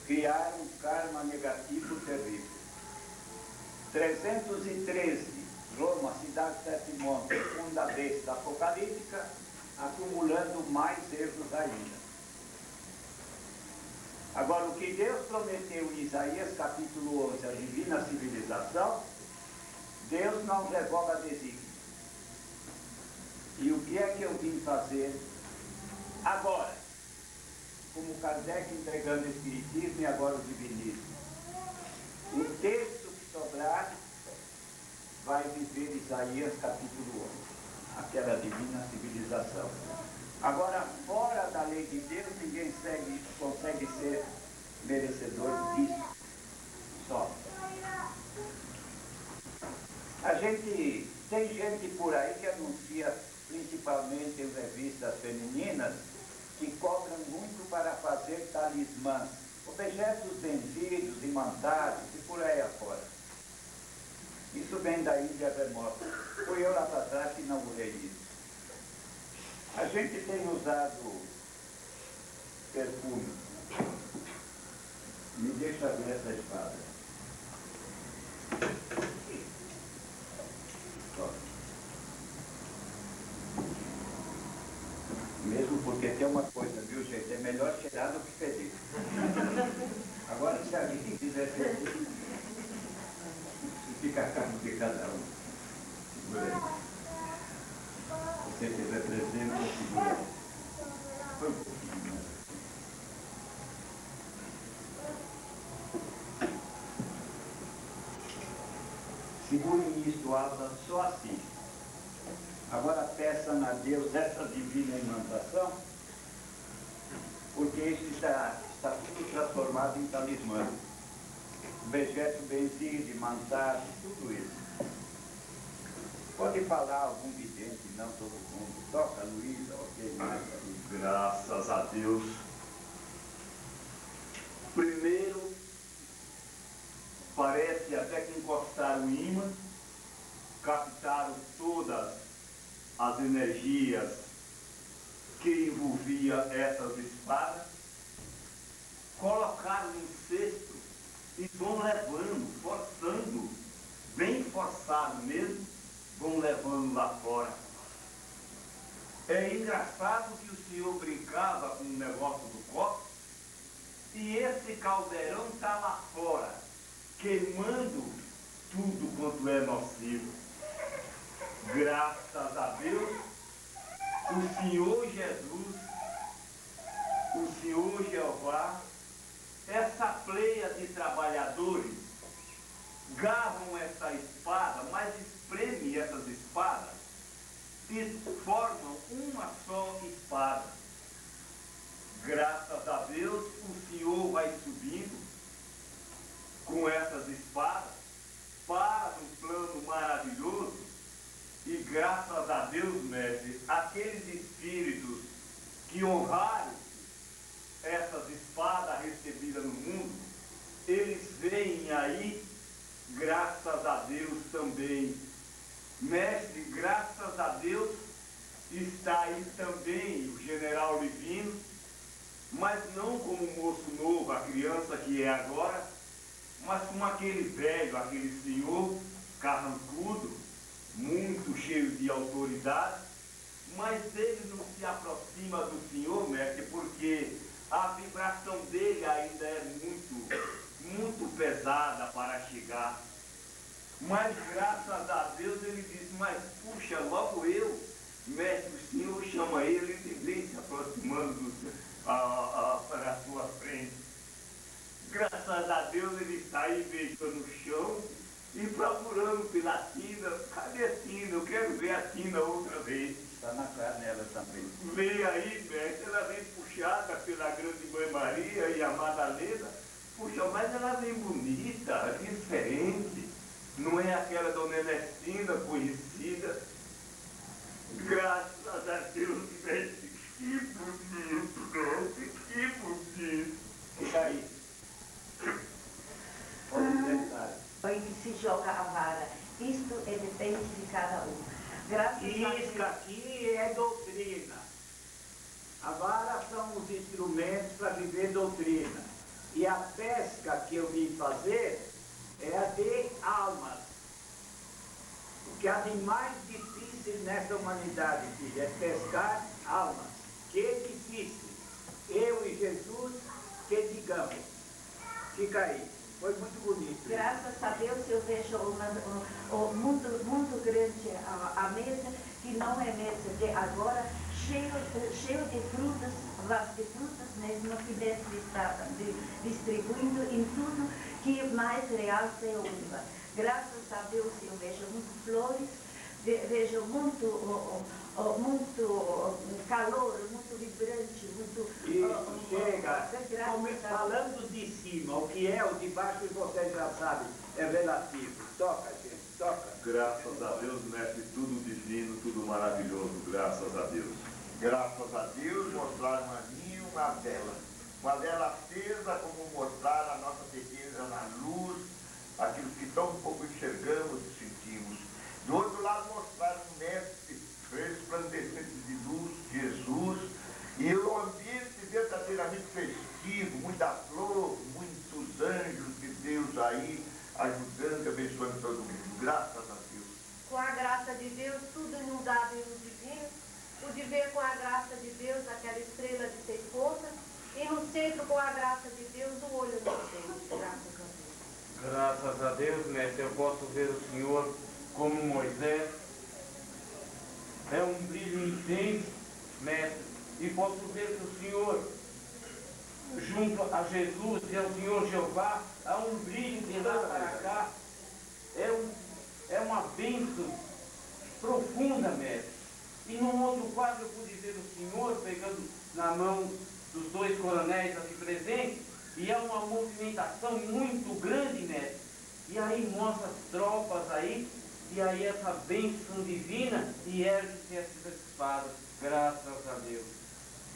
Criaram um karma negativo terrível. 313, Roma, cidade de 7 montes, segunda besta apocalíptica, acumulando mais erros ainda. Agora, o que Deus prometeu em Isaías capítulo 11, a divina civilização, Deus não revoga desígnio. E o que é que eu vim fazer Agora, como Kardec entregando o Espiritismo e agora o Divinismo, o texto que sobrar vai viver Isaías capítulo 11, aquela divina civilização. Agora, fora da lei de Deus, ninguém consegue ser merecedor disso. Só. Tem gente por aí que anuncia, principalmente em revistas femininas, que cobram muito para fazer talismãs, objetos benzidos, imantados e por aí afora. Isso vem da Índia remota. Fui eu lá para trás que inaugurei isso. A gente tem usado perfume. Me deixa ver essa espada. Mesmo porque tem uma coisa, viu, gente? É melhor cheirar do que feder. Agora, se alguém quiser feder, fica a cargo de cada um. Segura aí. Você que representa, segura aí. Foi um pouquinho, né? Segurem isto, Alda, só assim. Agora peçam a Deus essa divina imantação, porque isso está tudo transformado em talismã. Objeto benzido, imantado, tudo isso. Pode falar algum vidente, não todo mundo. Toca, Luísa, ok, mais.
Graças a Deus. Primeiro, parece até que encostaram o ímã, captaram todas as energias que envolvia essas espadas, colocaram em cesto e vão levando, forçando, bem forçado mesmo, vão levando lá fora. É engraçado que o senhor brincava com o negócio do copo e esse caldeirão está lá fora, queimando tudo quanto é nocivo. Graças a Deus, o Senhor Jesus, o Senhor Jeová, essa pleia de trabalhadores garram essa espada, mas espremem essas espadas e formam uma só espada. Graças a Deus, o Senhor vai subindo com essas espadas para um plano maravilhoso. E graças a Deus, mestre, aqueles espíritos que honraram essas espadas recebidas no mundo, eles veem aí, graças a Deus também. Mestre, graças a Deus, está aí também o general Livino, mas não como moço novo, a criança que é agora, mas como aquele velho, aquele senhor carrancudo, muito cheio de autoridade, mas ele não se aproxima do Senhor, mestre, porque a vibração dele ainda é muito pesada para chegar. Mas graças a Deus ele diz, mas puxa, logo eu, mestre, o Senhor chama ele e vem se aproximando para a sua frente. Graças a Deus ele está aí beijando o chão e procurando pela tina. Cadê a tina? Eu quero ver a tina outra vez.
Está na canela também.
Vem aí, mestre, ela vem puxada pela grande Mãe Maria e a Madalena. Puxa, mas ela vem bonita, diferente. Não é aquela Dona Ernestina conhecida. Graças a Deus, mestre, que bonito, mestre, que bonito.
Fica aí. Pode sentar.
Aí que se joga a vara. Isto depende de cada um. Graças a Deus.
Isso aqui é doutrina. A vara são os instrumentos para viver doutrina. E a pesca que eu vim fazer é a de almas. O que há de mais difícil nessa humanidade, filho, é pescar almas. Que difícil. Eu e Jesus, que digamos. Fica aí. Foi muito bonito.
Graças a Deus eu vejo muito grande a mesa, que não é mesa de agora, cheio de frutas, vaso de frutas, mesmo não pudesse estar distribuindo em tudo que mais realça é uva. Graças a Deus eu vejo muito flores, vejo muito calor, muito vibrante, muito...
Isso, chega. Falando de cima, o que é o de baixo vocês já sabem, é relativo. Toca, gente, toca.
Graças a Deus, mestre, tudo divino, tudo maravilhoso, graças a Deus.
Graças a Deus, mostraram a mim uma vela acesa, como mostrar a nossa pequena na luz, aquilo que tão pouco enxergamos e sentimos. Do outro lado, mostraram um mestre resplandecente de luz, Jesus, e o ambiente verdadeiramente festivo, muita flor, muitos anjos de Deus aí, ajudando e abençoando todo mundo. Graças a Deus.
Com a graça de Deus, tudo inundado em luz divina. Pude ver com a graça de Deus aquela estrela de 6 pontas. E no centro, com a graça de Deus, o olho de Deus. Graças a Deus.
Graças a Deus, mestre, eu posso ver o Senhor como Moisés. É um brilho intenso, mestre, e posso ver que o Senhor, junto a Jesus e ao Senhor Jeová, há um brilho de lá para cá. É uma bênção profunda, mestre. E num outro quadro eu pude ver o Senhor pegando na mão dos 2 coronéis aqui presentes, e é uma movimentação muito grande, mestre. E aí mostra as tropas aí, e aí essa bênção divina, e ergue-se essas espadas. Graças a Deus.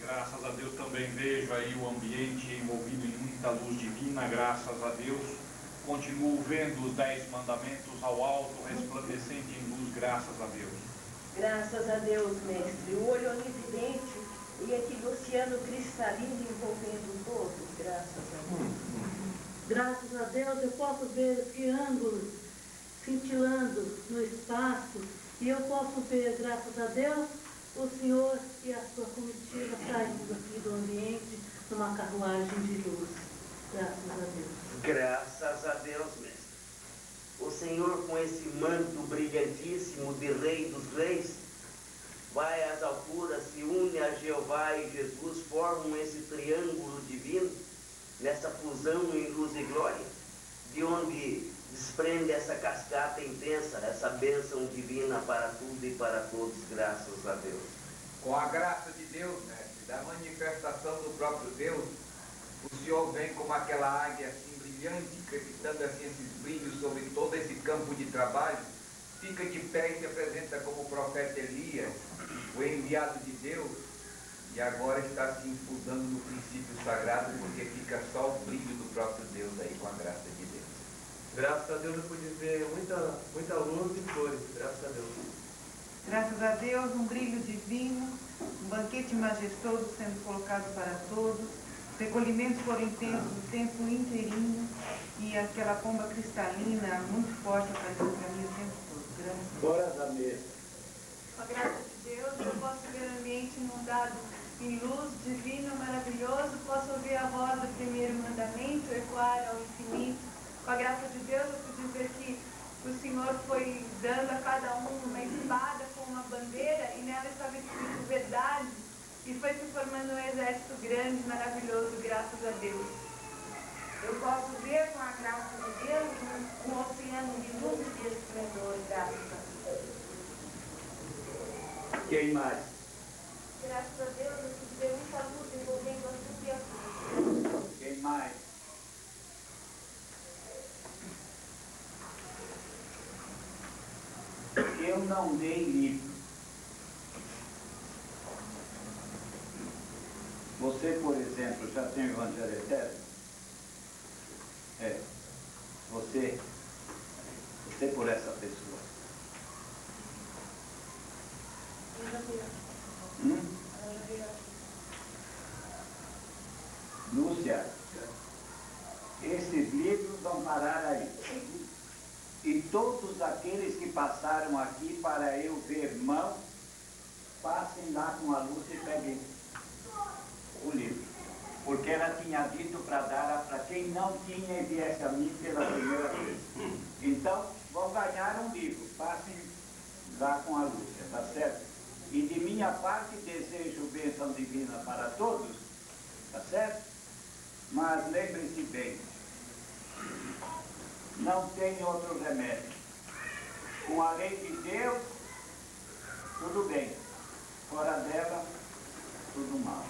Graças a Deus também vejo aí o ambiente envolvido em muita luz divina, graças a Deus. Continuo vendo os 10 mandamentos ao alto, resplandecente em luz, graças a Deus.
Graças a Deus, mestre. O olho onividente e aquele oceano cristalino envolvendo todos, graças a Deus.
Graças a Deus eu posso ver triângulos cintilando no espaço e eu posso ver, graças a Deus, o Senhor e a sua comitiva saindo aqui do ambiente numa carruagem de luz. Graças a Deus.
Graças a Deus, mestre. O Senhor, com esse manto brilhantíssimo de Rei dos Reis, vai às alturas, se une a Jeová e Jesus, formam esse triângulo divino, nessa fusão em luz e glória, de onde desprende essa cascata intensa, essa bênção divina para tudo e para todos, graças a Deus.
Com a graça de Deus, mestre, da manifestação do próprio Deus, o Senhor vem como aquela águia assim brilhante, crepitando assim esses brilhos sobre todo esse campo de trabalho, fica de pé e se apresenta como o profeta Elias, o enviado de Deus, e agora está se infusando no princípio sagrado, porque fica só o brilho do próprio Deus aí, com a graça de Deus.
Graças a Deus eu pude ver muita luz e flores, graças a Deus.
Graças a Deus, um brilho divino, um banquete majestoso sendo colocado para todos. Os recolhimentos foram intensos o tempo inteirinho e aquela pomba cristalina muito forte apareceu para mim o tempo todo. Graças a Deus.
Bora da mesa.
Com a graça de Deus, eu posso ver o ambiente inundado em luz, divino, maravilhoso. Posso ouvir a voz do primeiro mandamento ecoar ao infinito. Com a graça de Deus, eu pude ver que o Senhor foi dando a cada um uma espada com uma bandeira e nela estava escrito verdade. E foi se formando um exército grande, maravilhoso, graças a Deus.
Eu posso ver com a graça de Deus um oceano de luz e de esplendor, graças a Deus.
Quem mais?
Graças a Deus, eu pude ver muita luz envolvendo a tudo e a tudo.
Quem mais? Eu não dei livro. Você, por exemplo, já tem o Evangelho Eterno? É. Você por essa pessoa. Lúcia, esses livros vão parar aí. E todos aqueles que passaram aqui para eu ver mão, passem lá com a Lúcia e peguem o livro. Porque ela tinha dito para dar para quem não tinha e viesse a mim pela primeira vez. Então, vão ganhar um livro. Passem lá com a Lúcia, tá certo? E de minha parte desejo bênção divina para todos, tá certo? Mas lembrem-se bem, não tem outro remédio. Com a lei de Deus, tudo bem. Fora dela, tudo mal.